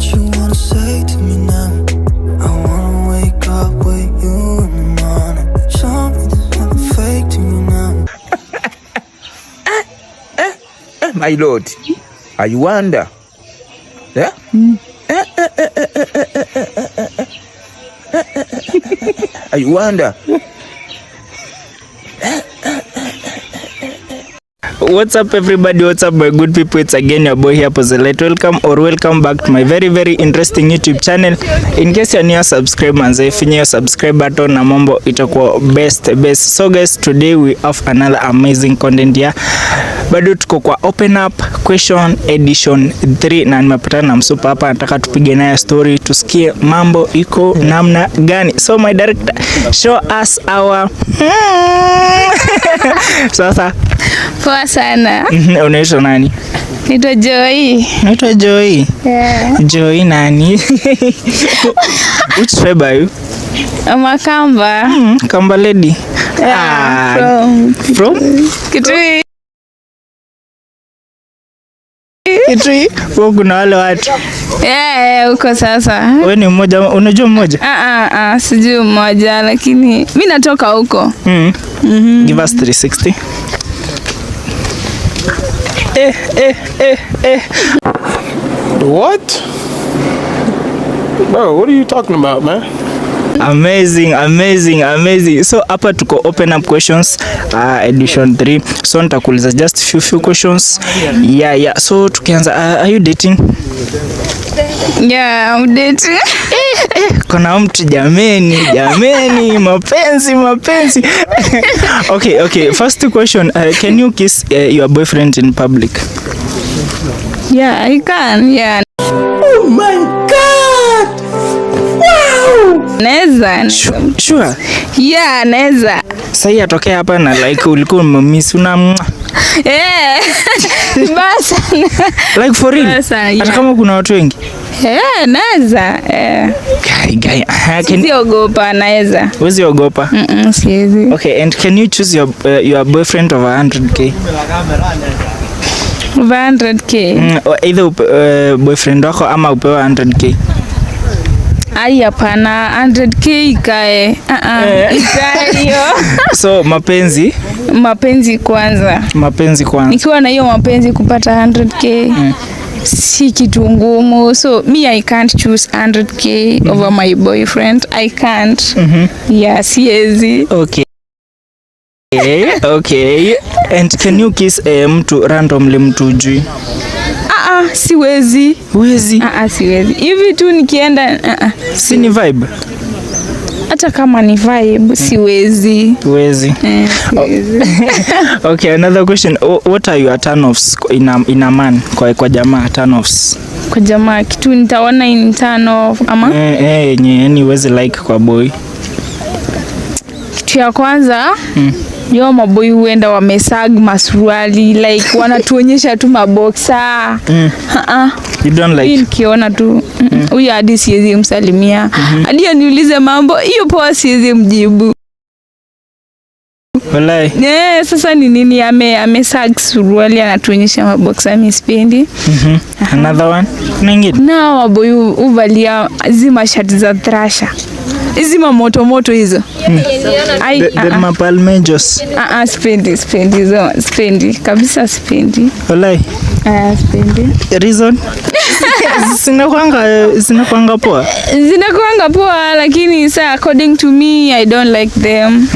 what you wanna say to me now. I wanna wake up with you in the morning. Show me there's nothing fake to me now. My lord, I wonder. Yeah? I wonder. What's up everybody, what's up my good people, it's again your boy here Pozelite. Welcome back to my very interesting YouTube channel. In case you're new, subscribe manze, finya your subscribe button na mambo itakuwa best. So guys, today we have another amazing content here. Bado tuko kwa open up question edition 3 na nimepatana na msupa hapa, nataka tupige naye story tusikie mambo iko namna gani. So my director, show us our sasa. Poa sana. Unaitwa nani? Naitwa Joy. Naitwa Joy? Yeah. Joy nani? Which tribe are you? I'm a Kamba. Kamba lady? Yeah, from? Kitui. Kitui? Kuna wale watu? Yeah, uko sasa. Wewe ni mmoja, unajua mmoja? Sijui mmoja lakini mimi natoka huko. Give us 360. What? Bro, what are you talking about, man? Amazing. So hapa tuko open up questions edition 3. So nitakuuliza just few questions. Yeah. So tukianza, are you dating? Yeah, I'm dating. Kuna mtu jameni, mapenzi. Okay. First question, can you kiss your boyfriend in public? Yeah, I can. Yeah. Oh my God. Wow. Neza. Sure. Yeah, neza. Sasa atokea hapa na like ulikuwa umemiss una Basa. Like for real? Yeah. Hata kama kuna watu wengi? Neza. Guy. Siogopa, neza. Wezi ogopa? Siwezi. Okay, and can you choose your boyfriend over 100k? 100k. Either boyfriend wako ama upewa 100k. Ai hapana, 100k ikae. Ikae hiyo. So mapenzi kwanza. Nikiwa na hiyo mapenzi kupata 100k. Si kitu ngumu. So me, I can't choose 100k over my boyfriend. I can't. Yeah, siezi. Okay. And can you kiss mtu randomly, mtu ujui? Siwezi. Huwezi? Siwezi. Hivi tu nikienda Si ni vibe? Hata kama ni vibe, siwezi. Huwezi? Siwezi. Okay, another question. What are your turn-offs in a man? Kwa jamaa, turn-offs. Kwa jamaa, kitu nitaona in turn-off ama? Yenye huwezi like kwa boy. Kitu ya kwanza, yo maboy huenda wamesag masuruali, like wanatuonyesha tu maboxa. You don't like? Nikiona tu huyu hadi siwezi msalimia. Hadi aniulize mambo, hiyo poa siwezi mjibu. Walai. Sasa ni nini amesag suruali anatuonyesha maboxa, mimi sipendi. Another one? Ningine? Na maboy uvalia zima shati za thrasher. Hizi moto hizo. The mapalmejos. Spendi kabisa, spendi. Walai. Spendi. Reason? Zinakuanga poa. Zinakuanga poa lakini according to me I don't like them.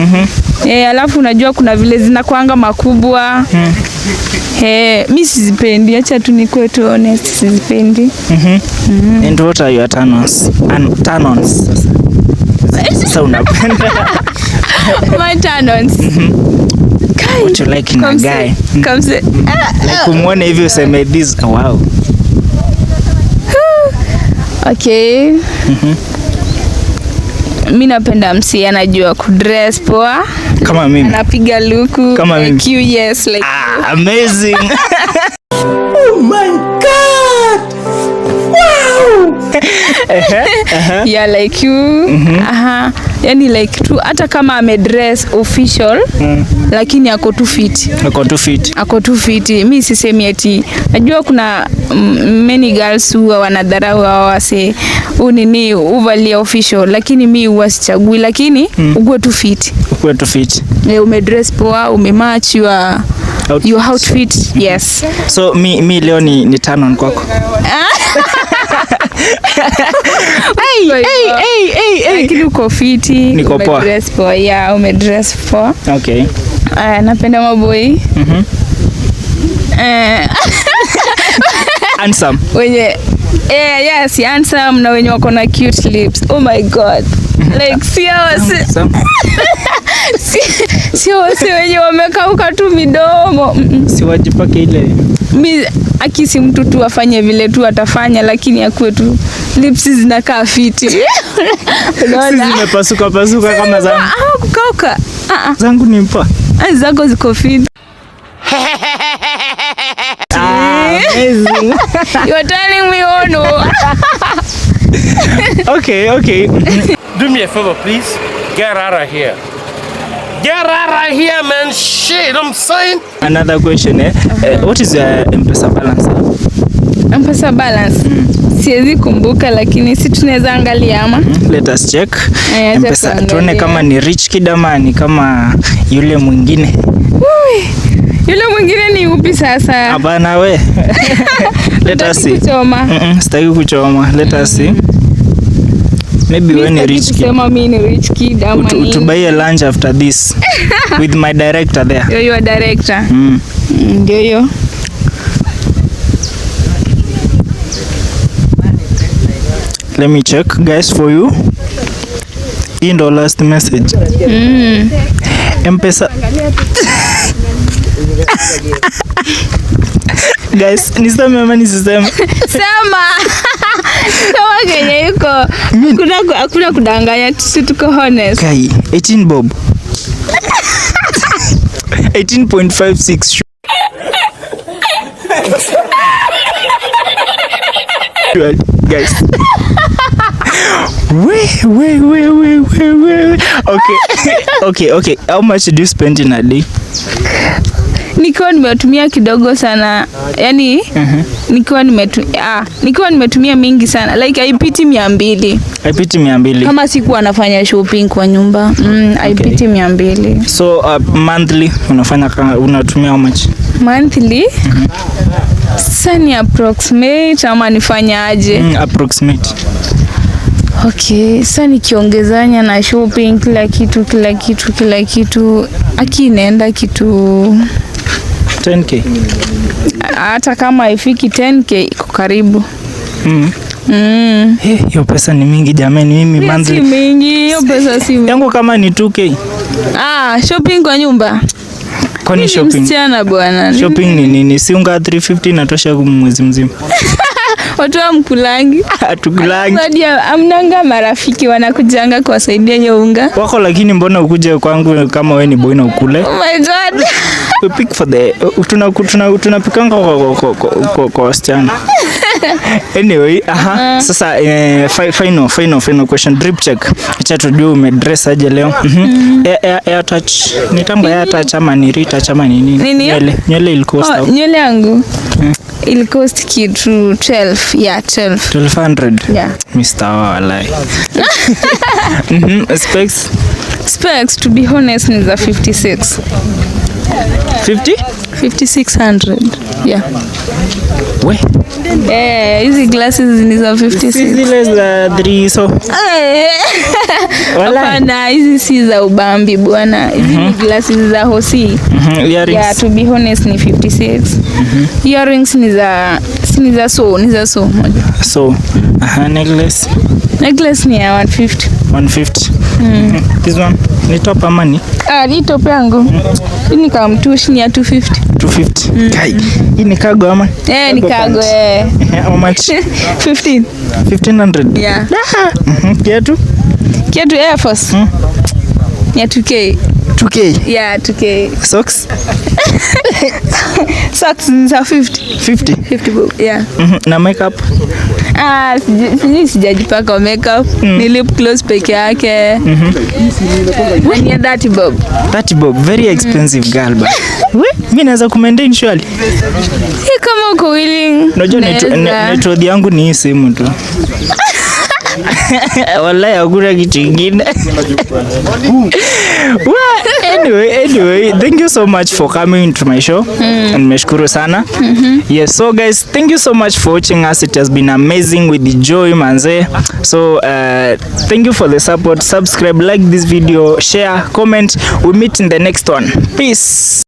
Alafu unajua kuna vile zinakuanga makubwa. Mimi sizipendi, acha tu nikuwe tu honest, sizipendi. And what are your turn-ons? Sasa unapenda? My turn-ons. What you like in a guy? Like umuone hivi useme this, wow. Okay. Mimi napenda msi anajua kudress poa. Kama mimi. Anapiga luku. Kama mimi. Like you, yes, like amazing. Oh my God. Wow. Yeah, like you. Yani like tu hata kama amedress official lakini ako tu fit. Ako tu fit. Mimi sisemi eti najua kuna many girls who wanadharau wase unini uvalia official lakini mimi huwa sichagui lakini uko tu fit. Umedress poa, umematch your outfit. Yes. So mi leo ni turn on kwako. Lakini uko fiti, umedress poa. Yeah, umedress poa. Okay. Napenda maboy. Handsome. Wenye yes, handsome na wenye wako na cute lips. Oh my god. Like sio wenye wamekauka tu midomo. Siwajipake ile. Mimi akisi mtu tu afanye vile tu atafanya lakini akuwe tu lips zinakaa fiti. Unaona? Zimepasuka kama zangu. Kukauka. Zangu ni mpa. Zako ziko fiti. Amazing. You're telling me oh no. Okay. Do me a favor, please. Get out of here. Get out of here, man. Shit, I'm saying. Another question, what is your M-Pesa balance? M-Pesa balance? Siwezi kumbuka lakini si tunaweza angalia ama. Let us check. M-Pesa tuone kama ni rich kid ama ni kama yule mwingine. Yule mwingine ni upi sasa? Hapana we. Let us see. Sitaki kuchoma. Let us see. Maybe when you rich kid. Sema mimi ni rich kid ama ni. To buy a lunch after this with my director there. Yo, your director. Ndio hiyo. Let me check guys for you. In the last message. M-Pesa. Guys, niseme ama nisiseme? Sema. Kama kenye yuko. Hakuna kudanganya, sisi tuko honest. Kai, 18 bob. 18.56. Guys. Wait. Okay. How much do you spend in a day? Nikiwa nimetumia kidogo sana. Yani nikiwa nimetumia mingi sana. Like haipiti 200. Haipiti 200. Kama siku anafanya shopping kwa nyumba. Haipiti 200. So monthly unatumia how much? Monthly? Sasa ni approximate ama nifanya aje? Approximate. Okay, sasa nikiongezanya na shopping kila kitu inaenda kitu 10k. Hata kama haifiki 10k iko karibu. Hiyo pesa ni mingi jamani, mimi monthly. Si mingi, hiyo pesa si mingi. Yangu kama ni 2k. Shopping kwa nyumba. Kwani shopping? Msichana bwana. Shopping ni nini? Si unga 350 inatosha mwezi mzima. Watu wa mkulangi. Hatukulangi. Hadi amnanga marafiki wanakujanga kuwasaidia hiyo unga. Wako lakini mbona ukuje kwangu kama wewe ni boy na ukule? Oh my god. We pick for the tunapikanga kwa wasichana. Anyway, sasa final question, drip check. Acha tujue umedress aje leo. Air touch. Ni tambo air touch ama ni retouch ama ni nini? Nywele ilikosta. Nywele yangu. It cost kitu 12. Yeah, 1200. Yeah. Mr. Walai. Specs to be honest ni za 56. 5600. Yeah. We. Hizi glasses ni za 56. Zile za 3 so. Hapana, hizi si za ubambi bwana. Hizi ni glasses za hosi. Earrings. Yeah, to be honest ni 56. Earrings ni za moja. So, necklace. Necklace ni ya 150. 150. This one ni top ama ni? Ni top yangu. Hii ni kama mtushi ni ya 250. 250. Kai. Hii ni cargo ama? Ni cargo. How much? 15. 1500. Yeah. Kiatu Air Force. Ya 2k. 2k. Yeah, 2k. Socks? Socks ni za 50. 50 bob. Yeah. Na makeup? Sijajipaka makeup. Ni lip gloss peke yake. Ni 30 bob. 30 bob, very expensive girl ba. Mimi naweza kumaintain surely. Kama uko willing. Unajua network yangu ni hii simu tu. Wallahi hakuna kitu kingine. Anyway, thank you so much for coming to my show. Nimeshukuru sana. Yes, so guys, thank you so much for watching us. It has been amazing with the Joy manze. So thank you for the support. Subscribe, like this video, share, comment. We meet in the next one. Peace.